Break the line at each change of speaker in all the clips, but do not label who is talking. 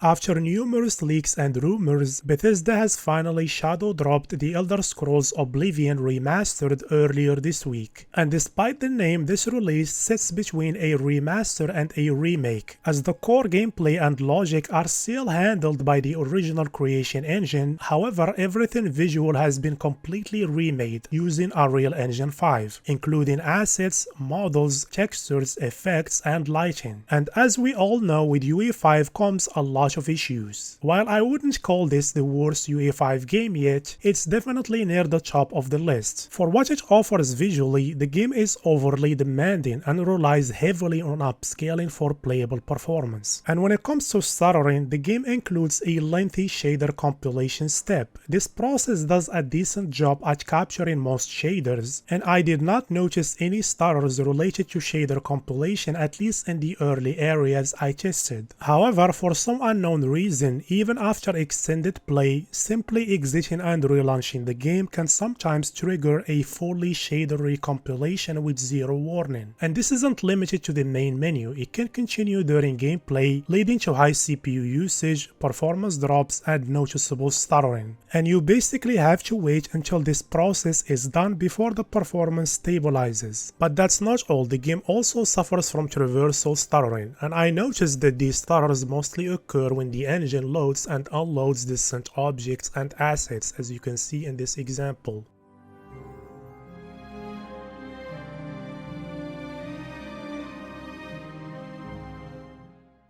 After numerous leaks and rumors, Bethesda has finally shadow dropped The Elder Scrolls Oblivion Remastered earlier this week. And despite the name, this release sits between a remaster and a remake, as the core gameplay and logic are still handled by the original creation engine. However, everything visual has been completely remade using Unreal Engine 5, including assets, models, textures, effects, and lighting. And as we all know, with UE5 comes a lot of issues. While I wouldn't call this the worst UE5 game yet, it's definitely near the top of the list. For what it offers visually, the game is overly demanding and relies heavily on upscaling for playable performance. And when it comes to stuttering, the game includes a lengthy shader compilation step. This process does a decent job at capturing most shaders, and I did not notice any stutters related to shader compilation, at least in the early areas I tested. However, for some unknown reason, even after extended play, simply exiting and relaunching the game can sometimes trigger a fully shader recompilation with zero warning. And this isn't limited to the main menu, it can continue during gameplay, leading to high CPU usage, performance drops, and noticeable stuttering. And you basically have to wait until this process is done before the performance stabilizes. But that's not all, the game also suffers from traversal stuttering, and I noticed that these stutters mostly occur when the engine loads and unloads distant objects and assets, as you can see in this example.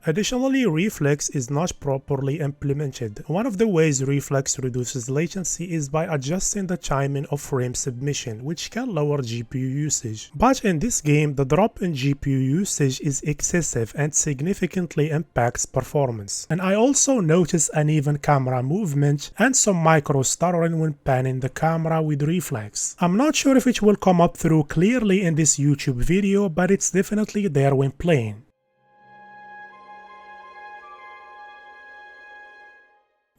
Additionally, Reflex is not properly implemented. One of the ways Reflex reduces latency is by adjusting the timing of frame submission, which can lower GPU usage. But in this game, the drop in GPU usage is excessive and significantly impacts performance. And I also noticed uneven camera movement and some micro stuttering when panning the camera with Reflex. I'm not sure if it will come up through clearly in this YouTube video, but it's definitely there when playing.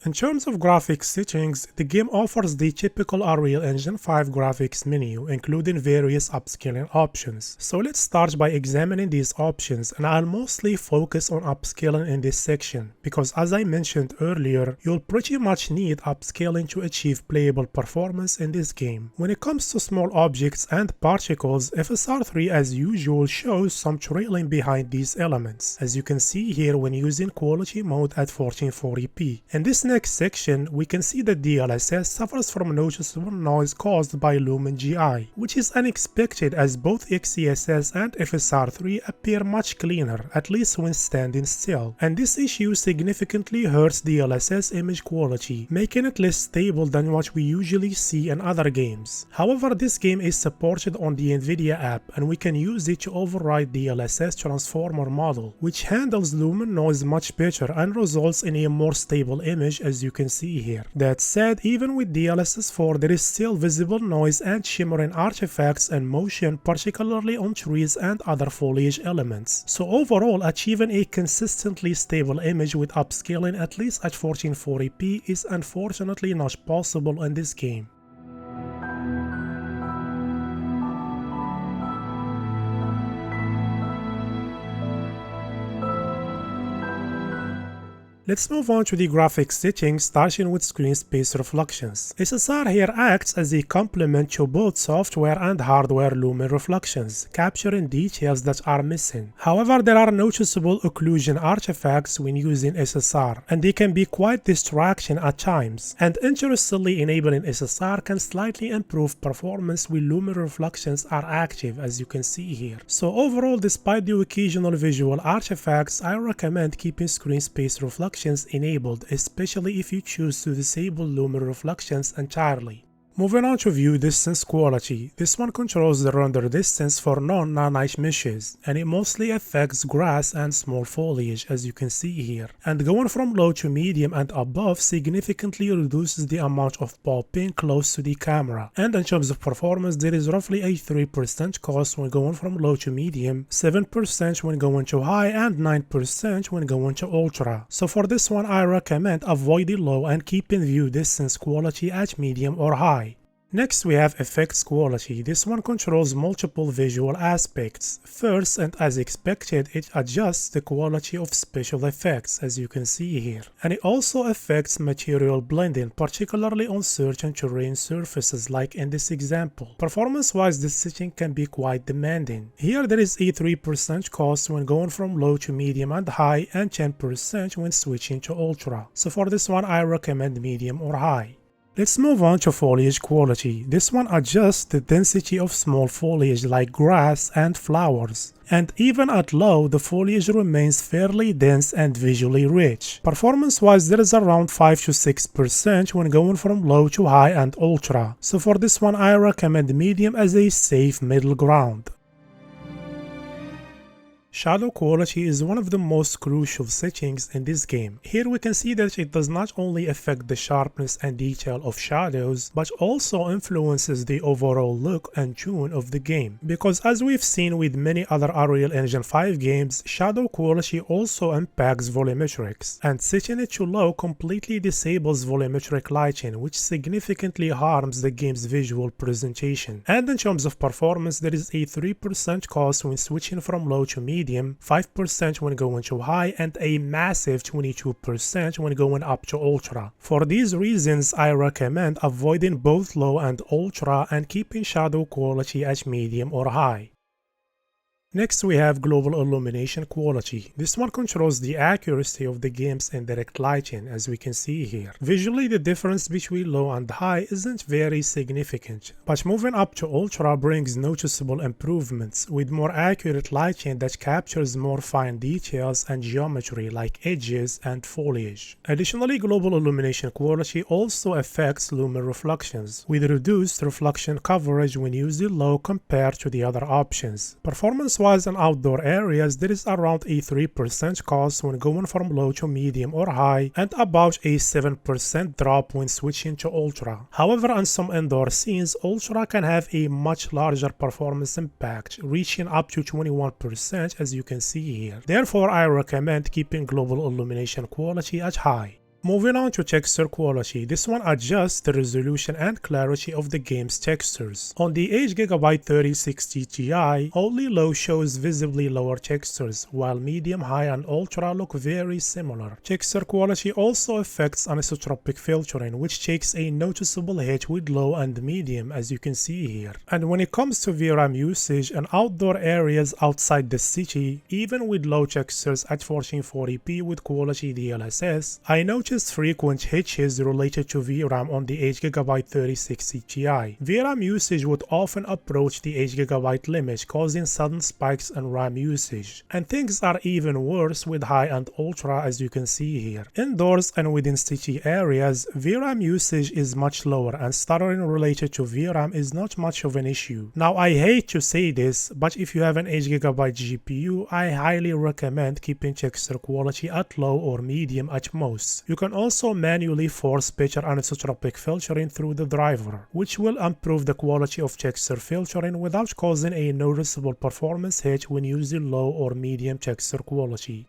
In terms of graphics settings, the game offers the typical Unreal Engine 5 graphics menu, including various upscaling options. So let's start by examining these options, and I'll mostly focus on upscaling in this section, because as I mentioned earlier, you'll pretty much need upscaling to achieve playable performance in this game. When it comes to small objects and particles, FSR3 as usual shows some trailing behind these elements, as you can see here when using quality mode at 1440p. In this next section, we can see that DLSS suffers from noticeable noise caused by Lumen GI, which is unexpected as both XeSS and FSR3 appear much cleaner, at least when standing still. And this issue significantly hurts DLSS image quality, making it less stable than what we usually see in other games. However, this game is supported on the NVIDIA app, and we can use it to override DLSS transformer model, which handles lumen noise much better and results in a more stable image, as you can see here. That said, even with DLSS 4, there is still visible noise and shimmering artifacts and motion, particularly on trees and other foliage elements. So overall, achieving a consistently stable image with upscaling at least at 1440p is unfortunately not possible in this game. Let's move on to the graphics settings, starting with screen space reflections. XeSS here acts as a complement to both software and hardware lumen reflections, capturing details that are missing. However, there are noticeable occlusion artifacts when using XeSS, and they can be quite distracting at times. And interestingly, enabling XeSS can slightly improve performance when lumen reflections are active, as you can see here. So overall, despite the occasional visual artifacts, I recommend keeping screen space reflections enabled, especially if you choose to disable lumen reflections entirely. Moving on to view distance quality, this one controls the render distance for non-nanite meshes, and it mostly affects grass and small foliage, as you can see here. And going from low to medium and above significantly reduces the amount of popping close to the camera. And in terms of performance, there is roughly a 3% cost when going from low to medium, 7% when going to high, and 9% when going to ultra. So for this one, I recommend avoiding low and keeping view distance quality at medium or high. Next we have Effects Quality. This one controls multiple visual aspects. First, and as expected, it adjusts the quality of special effects, as you can see here. And it also affects material blending, particularly on certain terrain surfaces like in this example. Performance-wise, this setting can be quite demanding. Here there is a 3% cost when going from low to medium and high, and 10% when switching to ultra. So for this one I recommend medium or high. Let's move on to Foliage Quality. This one adjusts the density of small foliage like grass and flowers. And even at low, the foliage remains fairly dense and visually rich. Performance-wise, there is around 5 to 6% when going from low to high and ultra. So for this one, I recommend medium as a safe middle ground. Shadow quality is one of the most crucial settings in this game. Here we can see that it does not only affect the sharpness and detail of shadows, but also influences the overall look and tune of the game. Because as we've seen with many other Unreal Engine 5 games, shadow quality also impacts volumetrics, and setting it to low completely disables volumetric lighting, which significantly harms the game's visual presentation. And in terms of performance, there is a 3% cost when switching from low to medium, 5% when going to high, and a massive 22% when going up to ultra. For these reasons, I recommend avoiding both low and ultra and keeping shadow quality at medium or high. Next we have Global Illumination Quality. This one controls the accuracy of the game's indirect lighting, as we can see here. Visually, the difference between low and high isn't very significant, but moving up to ultra brings noticeable improvements with more accurate lighting that captures more fine details and geometry like edges and foliage. Additionally, Global Illumination Quality also affects lumen reflections, with reduced reflection coverage when using low compared to the other options. Performance-wise, in outdoor areas, there is around a 3% cost when going from low to medium or high, and about a 7% drop when switching to ultra. However, on some indoor scenes, ultra can have a much larger performance impact, reaching up to 21%, as you can see here. Therefore, I recommend keeping Global Illumination Quality at high. Moving on to texture quality, this one adjusts the resolution and clarity of the game's textures. On the 8GB 3060 Ti, only low shows visibly lower textures, while medium, high, and ultra look very similar. Texture quality also affects anisotropic filtering, which takes a noticeable hit with low and medium, as you can see here. And when it comes to VRAM usage in outdoor areas outside the city, even with low textures at 1440p with quality DLSS, I noticed frequent hitches related to VRAM on the 8GB 3060 Ti. VRAM usage would often approach the 8GB limit, causing sudden spikes in RAM usage. And things are even worse with high and ultra, as you can see here. Indoors and within city areas, VRAM usage is much lower, and stuttering related to VRAM is not much of an issue. Now, I hate to say this, but if you have an 8GB GPU, I highly recommend keeping texture quality at low or medium at most. You can also manually force better anisotropic filtering through the driver, which will improve the quality of texture filtering without causing a noticeable performance hit when using low or medium texture quality.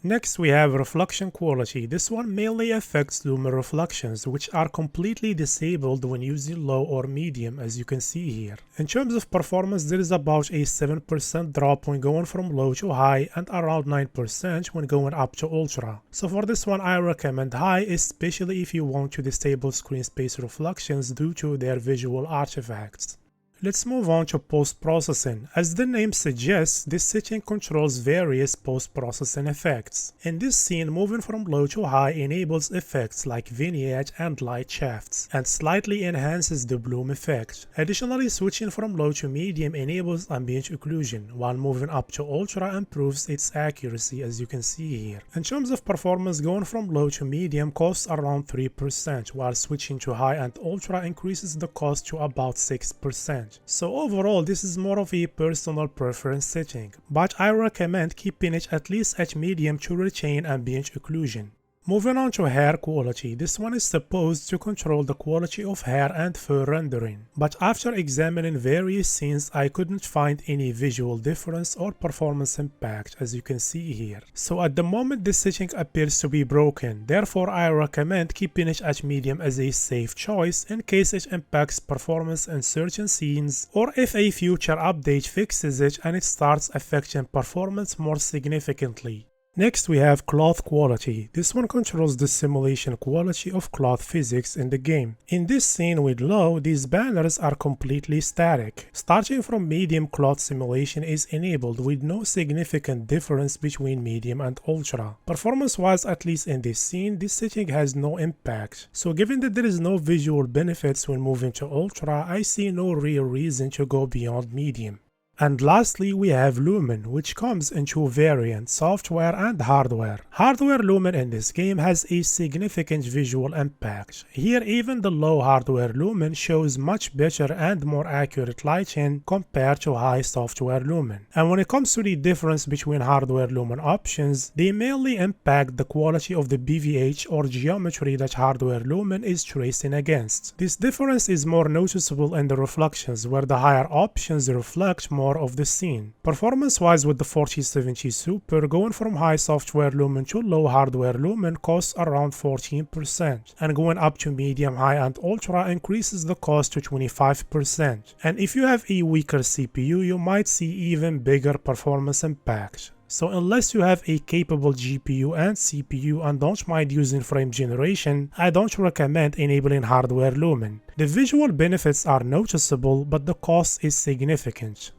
Next we have reflection quality. This one mainly affects lumen reflections, which are completely disabled when using low or medium, as you can see here. In terms of performance, there is about a 7% drop when going from low to high, and around 9% when going up to ultra. So for this one I recommend high, especially if you want to disable screen space reflections due to their visual artifacts. Let's move on to post-processing. As the name suggests, this setting controls various post-processing effects. In this scene, moving from low to high enables effects like vignette and light shafts, and slightly enhances the bloom effect. Additionally, switching from low to medium enables ambient occlusion, while moving up to ultra improves its accuracy, as you can see here. In terms of performance, going from low to medium costs around 3%, while switching to high and ultra increases the cost to about 6%. So overall, this is more of a personal preference setting, but I recommend keeping it at least at medium to retain ambient occlusion. Moving on to hair quality, this one is supposed to control the quality of hair and fur rendering, but after examining various scenes I couldn't find any visual difference or performance impact as you can see here. So at the moment this setting appears to be broken, therefore I recommend keeping it at medium as a safe choice in case it impacts performance in certain scenes or if a future update fixes it and it starts affecting performance more significantly. Next we have cloth quality. This one controls the simulation quality of cloth physics in the game. In this scene with low, these banners are completely static. Starting from medium, cloth simulation is enabled with no significant difference between medium and ultra. Performance wise, at least in this scene, this setting has no impact. So given that there is no visual benefits when moving to ultra, I see no real reason to go beyond medium. And lastly, we have Lumen, which comes in two variants, software and hardware. Hardware Lumen in this game has a significant visual impact. Here, even the low hardware Lumen shows much better and more accurate lighting compared to high software Lumen. And when it comes to the difference between hardware Lumen options, they mainly impact the quality of the BVH or geometry that hardware Lumen is tracing against. This difference is more noticeable in the reflections, where the higher options reflect more of the scene. Performance-wise, with the 4070 Super, going from high software Lumen to low hardware Lumen costs around 14%, and going up to medium, high and ultra increases the cost to 25%. And if you have a weaker CPU, you might see even bigger performance impact. So unless you have a capable GPU and CPU and don't mind using frame generation, I don't recommend enabling hardware Lumen. The visual benefits are noticeable, but the cost is significant.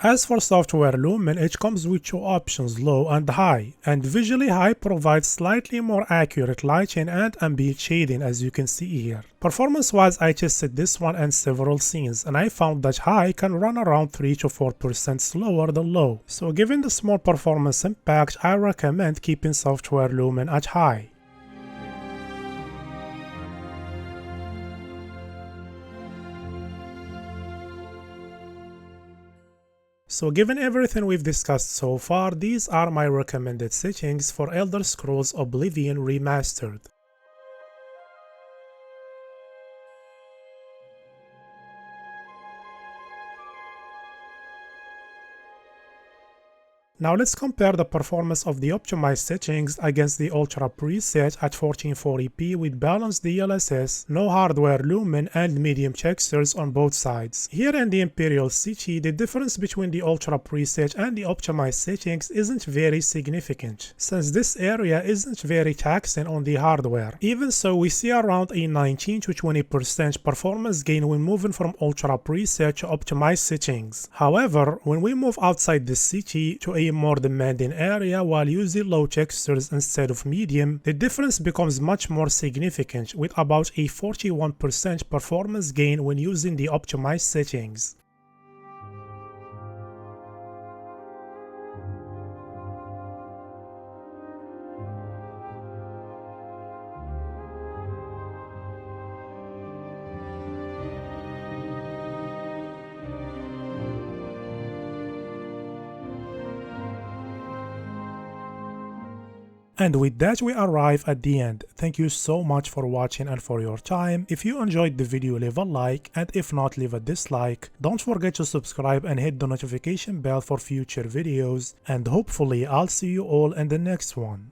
As for software Lumen, it comes with two options, low and high, and visually high provides slightly more accurate lighting and ambient shading as you can see here. Performance wise, I tested this one in several scenes and I found that high can run around 3 to 4% slower than low. So given the small performance impact, I recommend keeping software Lumen at high. So given everything we've discussed so far, these are my recommended settings for Elder Scrolls Oblivion Remastered. Now let's compare the performance of the optimized settings against the Ultra preset at 1440p with balanced DLSS, no hardware Lumen and medium textures on both sides. Here in the Imperial City, the difference between the Ultra preset and the optimized settings isn't very significant, since this area isn't very taxing on the hardware. Even so, we see around a 19 to 20% performance gain when moving from Ultra preset to optimized settings. However, when we move outside the city to a more demanding area while using low textures instead of medium, the difference becomes much more significant with about a 41% performance gain when using the optimized settings. And with that we arrive at the end. Thank you so much for watching and for your time. If you enjoyed the video, leave a like, and if not, leave a dislike. Don't forget to subscribe and hit the notification bell for future videos, and hopefully I'll see you all in the next one.